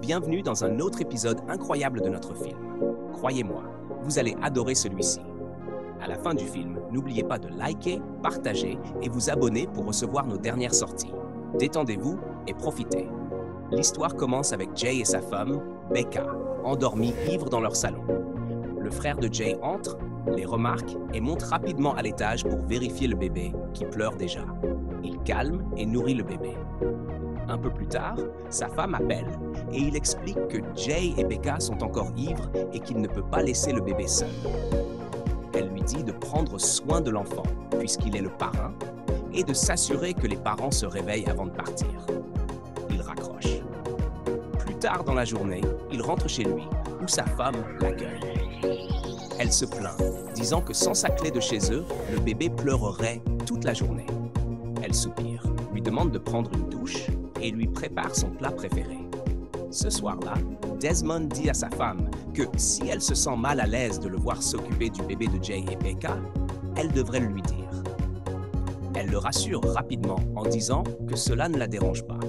Bienvenue dans un autre épisode incroyable de notre film. Croyez-moi, vous allez adorer celui-ci. À la fin du film, n'oubliez pas de liker, partager et vous abonner pour recevoir nos dernières sorties. Détendez-vous et profitez. L'histoire commence avec Jay et sa femme, Becca, endormis ivres dans leur salon. Le frère de Jay entre, les remarque et monte rapidement à l'étage pour vérifier le bébé qui pleure déjà. Il calme et nourrit le bébé. Un peu plus tard, sa femme appelle et il explique que Jay et Becca sont encore ivres et qu'il ne peut pas laisser le bébé seul. Elle lui dit de prendre soin de l'enfant, puisqu'il est le parrain, et de s'assurer que les parents se réveillent avant de partir. Il raccroche. Plus tard dans la journée, il rentre chez lui, où sa femme l'accueille. Elle se plaint, disant que sans sa clé de chez eux, le bébé pleurerait toute la journée. Elle soupire, lui demande de prendre une douche et lui prépare son plat préféré. Ce soir-là, Desmond dit à sa femme que si elle se sent mal à l'aise de le voir s'occuper du bébé de Jay et Becca, elle devrait le lui dire. Elle le rassure rapidement en disant que cela ne la dérange pas.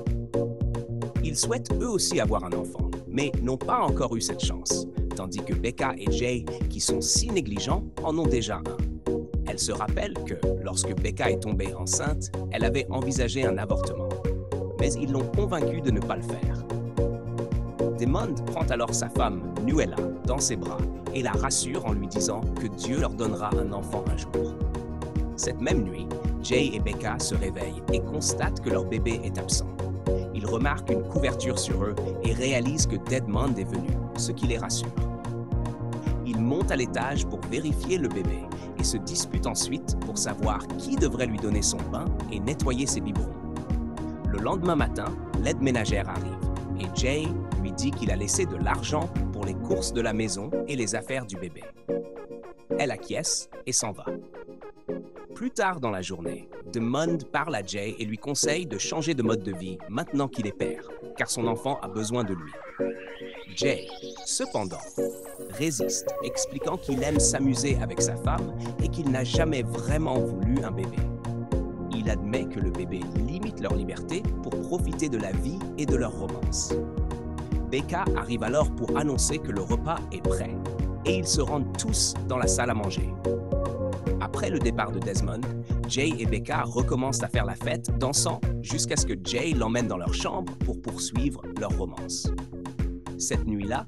Ils souhaitent eux aussi avoir un enfant, mais n'ont pas encore eu cette chance, tandis que Becca et Jay, qui sont si négligents, en ont déjà un. Elle se rappelle que, lorsque Becca est tombée enceinte, elle avait envisagé un avortement. Mais ils l'ont convaincue de ne pas le faire. Desmond prend alors sa femme, Nuella, dans ses bras et la rassure en lui disant que Dieu leur donnera un enfant un jour. Cette même nuit, Jay et Becca se réveillent et constatent que leur bébé est absent. Ils remarquent une couverture sur eux et réalisent que Desmond est venu, ce qui les rassure. Ils montent à l'étage pour vérifier le bébé et se disputent ensuite pour savoir qui devrait lui donner son bain et nettoyer ses biberons. Le lendemain matin, l'aide ménagère arrive et Jay lui dit qu'il a laissé de l'argent pour les courses de la maison et les affaires du bébé. Elle acquiesce et s'en va. Plus tard dans la journée, Desmond parle à Jay et lui conseille de changer de mode de vie maintenant qu'il est père, car son enfant a besoin de lui. Jay, cependant, résiste, expliquant qu'il aime s'amuser avec sa femme et qu'il n'a jamais vraiment voulu un bébé. Il admet que le bébé limite leur liberté pour profiter de la vie et de leur romance. Becca arrive alors pour annoncer que le repas est prêt et ils se rendent tous dans la salle à manger. Après le départ de Desmond, Jay et Becca recommencent à faire la fête, dansant jusqu'à ce que Jay l'emmène dans leur chambre pour poursuivre leur romance. Cette nuit-là,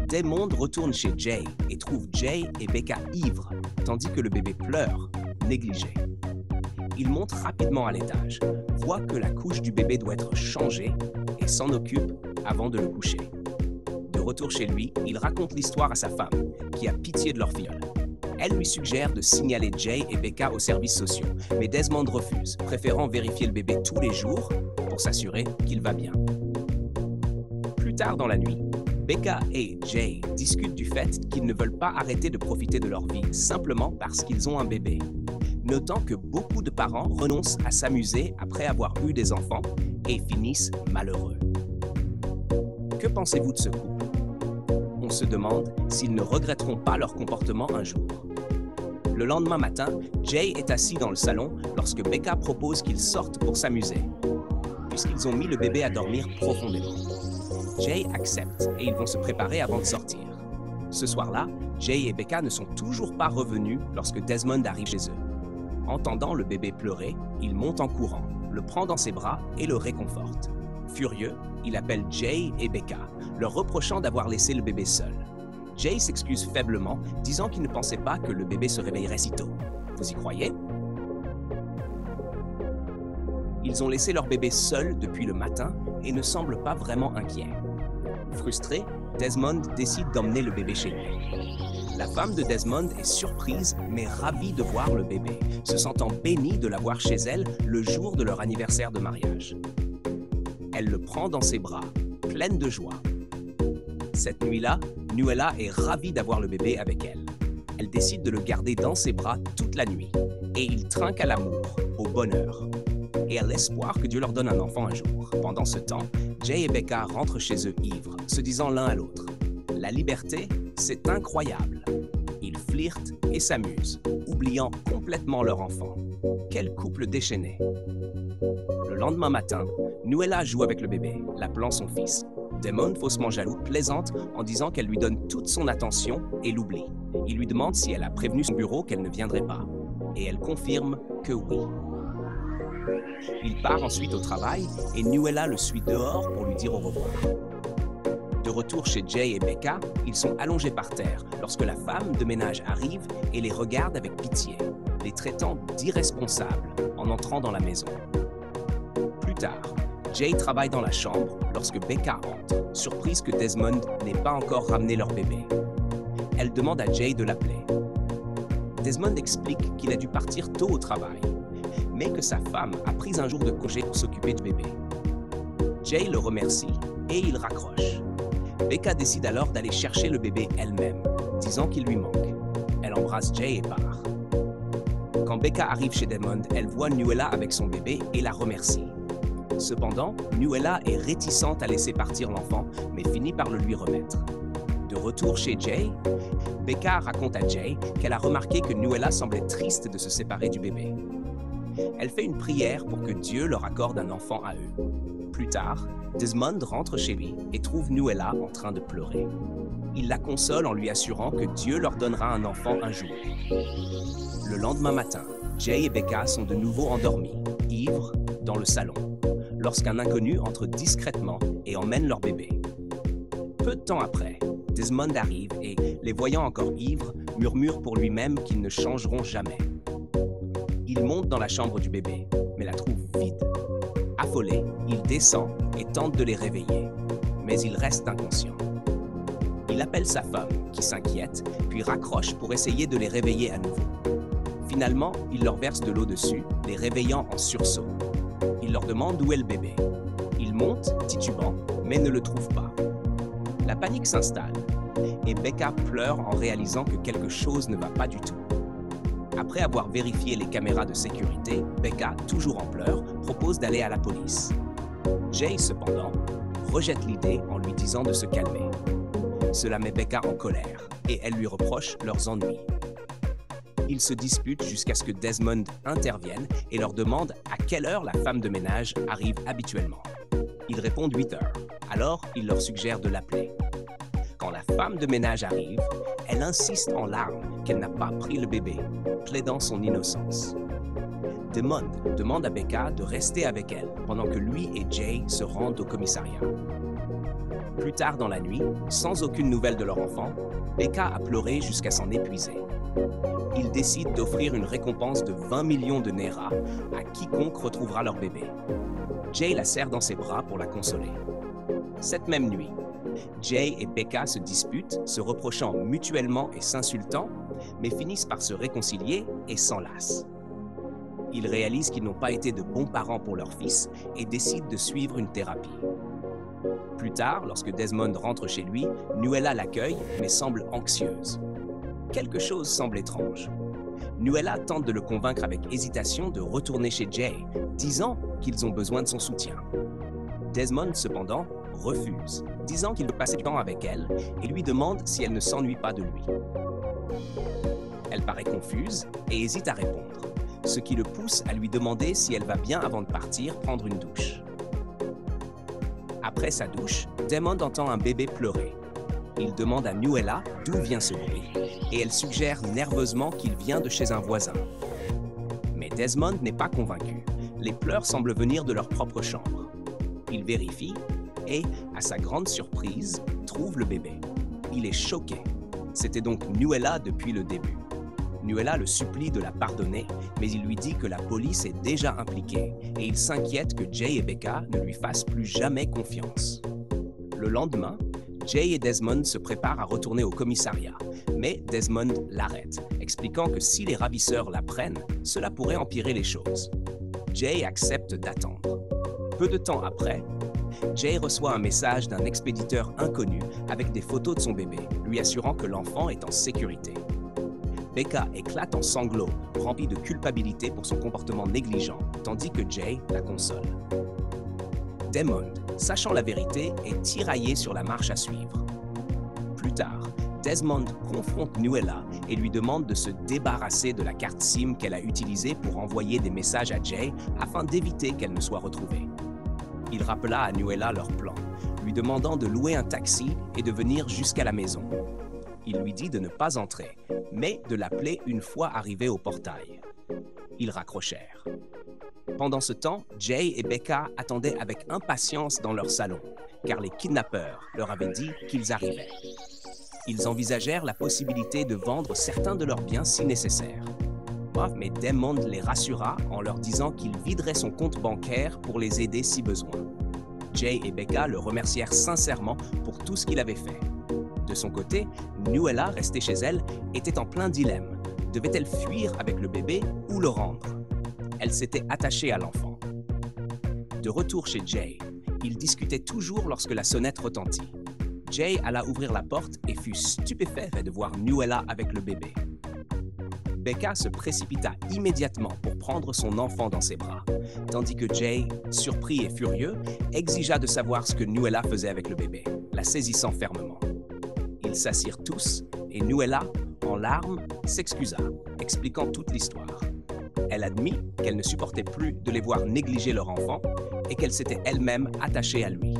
Desmond retourne chez Jay et trouve Jay et Becca ivres, tandis que le bébé pleure, négligé. Il monte rapidement à l'étage, voit que la couche du bébé doit être changée et s'en occupe avant de le coucher. De retour chez lui, il raconte l'histoire à sa femme, qui a pitié de leur filleule. Elle lui suggère de signaler Jay et Becca aux services sociaux, mais Desmond refuse, préférant vérifier le bébé tous les jours pour s'assurer qu'il va bien. Plus tard dans la nuit, Becca et Jay discutent du fait qu'ils ne veulent pas arrêter de profiter de leur vie simplement parce qu'ils ont un bébé, notant que beaucoup de parents renoncent à s'amuser après avoir eu des enfants et finissent malheureux. Que pensez-vous de ce couple? On se demande s'ils ne regretteront pas leur comportement un jour. Le lendemain matin, Jay est assis dans le salon lorsque Becca propose qu'ils sortent pour s'amuser, puisqu'ils ont mis le bébé à dormir profondément. Jay accepte et ils vont se préparer avant de sortir. Ce soir-là, Jay et Becca ne sont toujours pas revenus lorsque Desmond arrive chez eux. Entendant le bébé pleurer, il monte en courant, le prend dans ses bras et le réconforte. Furieux, il appelle Jay et Becca, leur reprochant d'avoir laissé le bébé seul. Jay s'excuse faiblement, disant qu'il ne pensait pas que le bébé se réveillerait si tôt. Vous y croyez? Ils ont laissé leur bébé seul depuis le matin et ne semblent pas vraiment inquiets. Frustré, Desmond décide d'emmener le bébé chez lui. La femme de Desmond est surprise mais ravie de voir le bébé, se sentant bénie de l'avoir chez elle le jour de leur anniversaire de mariage. Elle le prend dans ses bras, pleine de joie. Cette nuit-là, Nuella est ravie d'avoir le bébé avec elle. Elle décide de le garder dans ses bras toute la nuit et ils trinquent à l'amour, au bonheur, et à l'espoir que Dieu leur donne un enfant un jour. Pendant ce temps, Jay et Becca rentrent chez eux ivres, se disant l'un à l'autre: la liberté, c'est incroyable. Ils flirtent et s'amusent, oubliant complètement leur enfant. Quel couple déchaîné! Le lendemain matin, Nuella joue avec le bébé, l'appelant son fils. Desmond, faussement jaloux, plaisante en disant qu'elle lui donne toute son attention et l'oublie. Il lui demande si elle a prévenu son bureau qu'elle ne viendrait pas. Et elle confirme que oui. Il part ensuite au travail et Nuella le suit dehors pour lui dire au revoir. De retour chez Jay et Becca, ils sont allongés par terre lorsque la femme de ménage arrive et les regarde avec pitié, les traitant d'irresponsables en entrant dans la maison. Plus tard, Jay travaille dans la chambre lorsque Becca entre, surprise que Desmond n'ait pas encore ramené leur bébé. Elle demande à Jay de l'appeler. Desmond explique qu'il a dû partir tôt au travail, mais que sa femme a pris un jour de congé pour s'occuper du bébé. Jay le remercie et il raccroche. Becca décide alors d'aller chercher le bébé elle-même, disant qu'il lui manque. Elle embrasse Jay et part. Quand Becca arrive chez Desmond, elle voit Nuella avec son bébé et la remercie. Cependant, Nuella est réticente à laisser partir l'enfant, mais finit par le lui remettre. De retour chez Jay, Becca raconte à Jay qu'elle a remarqué que Nuella semblait triste de se séparer du bébé. Elle fait une prière pour que Dieu leur accorde un enfant à eux. Plus tard, Desmond rentre chez lui et trouve Nuella en train de pleurer. Il la console en lui assurant que Dieu leur donnera un enfant un jour. Le lendemain matin, Jay et Becca sont de nouveau endormis, ivres, dans le salon, lorsqu'un inconnu entre discrètement et emmène leur bébé. Peu de temps après, Desmond arrive et, les voyant encore ivres, murmure pour lui-même qu'ils ne changeront jamais. Il monte dans la chambre du bébé, mais la trouve vide. Affolé, il descend et tente de les réveiller, mais il reste inconscient. Il appelle sa femme, qui s'inquiète, puis raccroche pour essayer de les réveiller à nouveau. Finalement, il leur verse de l'eau dessus, les réveillant en sursaut. Il leur demande où est le bébé. Ils montent, titubant, mais ne le trouvent pas. La panique s'installe, et Becca pleure en réalisant que quelque chose ne va pas du tout. Après avoir vérifié les caméras de sécurité, Becca, toujours en pleurs, propose d'aller à la police. Jay, cependant, rejette l'idée en lui disant de se calmer. Cela met Becca en colère, et elle lui reproche leurs ennuis. Ils se disputent jusqu'à ce que Desmond intervienne et leur demande à quelle heure la femme de ménage arrive habituellement. Ils répondent 8 heures, alors il leur suggère de l'appeler. Quand la femme de ménage arrive, elle insiste en larmes qu'elle n'a pas pris le bébé, plaidant son innocence. Desmond demande à Becca de rester avec elle pendant que lui et Jay se rendent au commissariat. Plus tard dans la nuit, sans aucune nouvelle de leur enfant, Becca a pleuré jusqu'à s'en épuiser. Ils décident d'offrir une récompense de 20 millions de Naira à quiconque retrouvera leur bébé. Jay la serre dans ses bras pour la consoler. Cette même nuit, Jay et Becca se disputent, se reprochant mutuellement et s'insultant, mais finissent par se réconcilier et s'enlacent. Ils réalisent qu'ils n'ont pas été de bons parents pour leur fils et décident de suivre une thérapie. Plus tard, lorsque Desmond rentre chez lui, Nuella l'accueille, mais semble anxieuse. Quelque chose semble étrange. Nuella tente de le convaincre avec hésitation de retourner chez Jay, disant qu'ils ont besoin de son soutien. Desmond, cependant, refuse, disant qu'il veut passer du temps avec elle et lui demande si elle ne s'ennuie pas de lui. Elle paraît confuse et hésite à répondre, ce qui le pousse à lui demander si elle va bien avant de partir prendre une douche. Après sa douche, Desmond entend un bébé pleurer. Il demande à Nuella d'où vient ce bruit et elle suggère nerveusement qu'il vient de chez un voisin. Mais Desmond n'est pas convaincu. Les pleurs semblent venir de leur propre chambre. Il vérifie et, à sa grande surprise, trouve le bébé. Il est choqué. C'était donc Nuella depuis le début. Nuella le supplie de la pardonner, mais il lui dit que la police est déjà impliquée et il s'inquiète que Jay et Becca ne lui fassent plus jamais confiance. Le lendemain, Jay et Desmond se préparent à retourner au commissariat, mais Desmond l'arrête, expliquant que si les ravisseurs la prennent, cela pourrait empirer les choses. Jay accepte d'attendre. Peu de temps après, Jay reçoit un message d'un expéditeur inconnu avec des photos de son bébé, lui assurant que l'enfant est en sécurité. Becca éclate en sanglots, remplie de culpabilité pour son comportement négligent, tandis que Jay la console. Desmond, sachant la vérité, est tiraillé sur la marche à suivre. Plus tard, Desmond confronte Nuella et lui demande de se débarrasser de la carte SIM qu'elle a utilisée pour envoyer des messages à Jay afin d'éviter qu'elle ne soit retrouvée. Il rappela à Nuella leur plan, lui demandant de louer un taxi et de venir jusqu'à la maison. Il lui dit de ne pas entrer, mais de l'appeler une fois arrivé au portail. Ils raccrochèrent. Pendant ce temps, Jay et Becca attendaient avec impatience dans leur salon, car les kidnappeurs leur avaient dit qu'ils arrivaient. Ils envisagèrent la possibilité de vendre certains de leurs biens si nécessaire. Mais Desmond les rassura en leur disant qu'il viderait son compte bancaire pour les aider si besoin. Jay et Becca le remercièrent sincèrement pour tout ce qu'il avait fait. De son côté, Nuella, restée chez elle, était en plein dilemme. Devait-elle fuir avec le bébé ou le rendre? Elle s'était attachée à l'enfant. De retour chez Jay, ils discutaient toujours lorsque la sonnette retentit. Jay alla ouvrir la porte et fut stupéfait de voir Nuella avec le bébé. Becca se précipita immédiatement pour prendre son enfant dans ses bras, tandis que Jay, surpris et furieux, exigea de savoir ce que Nuella faisait avec le bébé, la saisissant fermement. Ils s'assirent tous et Nuella, en larmes, s'excusa, expliquant toute l'histoire. Elle admit qu'elle ne supportait plus de les voir négliger leur enfant et qu'elle s'était elle-même attachée à lui.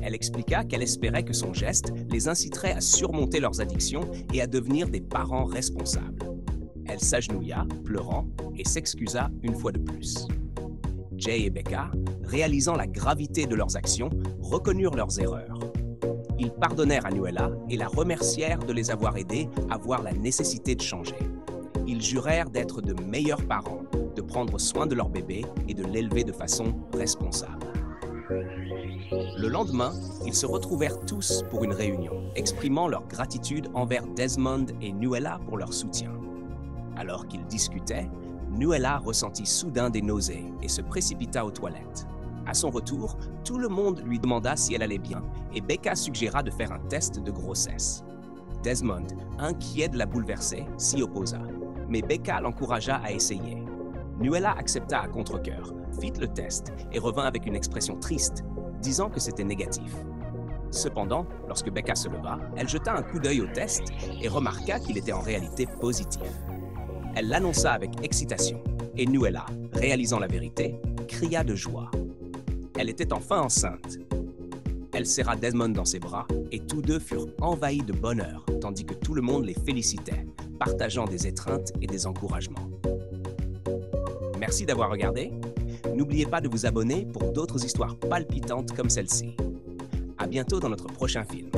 Elle expliqua qu'elle espérait que son geste les inciterait à surmonter leurs addictions et à devenir des parents responsables. Elle s'agenouilla, pleurant, et s'excusa une fois de plus. Jay et Becca, réalisant la gravité de leurs actions, reconnurent leurs erreurs. Ils pardonnèrent à Nuella et la remercièrent de les avoir aidés à voir la nécessité de changer. Ils jurèrent d'être de meilleurs parents, de prendre soin de leur bébé et de l'élever de façon responsable. Le lendemain, ils se retrouvèrent tous pour une réunion, exprimant leur gratitude envers Desmond et Nuella pour leur soutien. Alors qu'ils discutaient, Nuella ressentit soudain des nausées et se précipita aux toilettes. À son retour, tout le monde lui demanda si elle allait bien et Becca suggéra de faire un test de grossesse. Desmond, inquiet de la bouleverser, s'y opposa, mais Becca l'encouragea à essayer. Nuella accepta à contre-cœur, fit le test et revint avec une expression triste, disant que c'était négatif. Cependant, lorsque Becca se leva, elle jeta un coup d'œil au test et remarqua qu'il était en réalité positif. Elle l'annonça avec excitation, et Nuella, réalisant la vérité, cria de joie. Elle était enfin enceinte. Elle serra Desmond dans ses bras, et tous deux furent envahis de bonheur, tandis que tout le monde les félicitait, partageant des étreintes et des encouragements. Merci d'avoir regardé. N'oubliez pas de vous abonner pour d'autres histoires palpitantes comme celle-ci. À bientôt dans notre prochain film.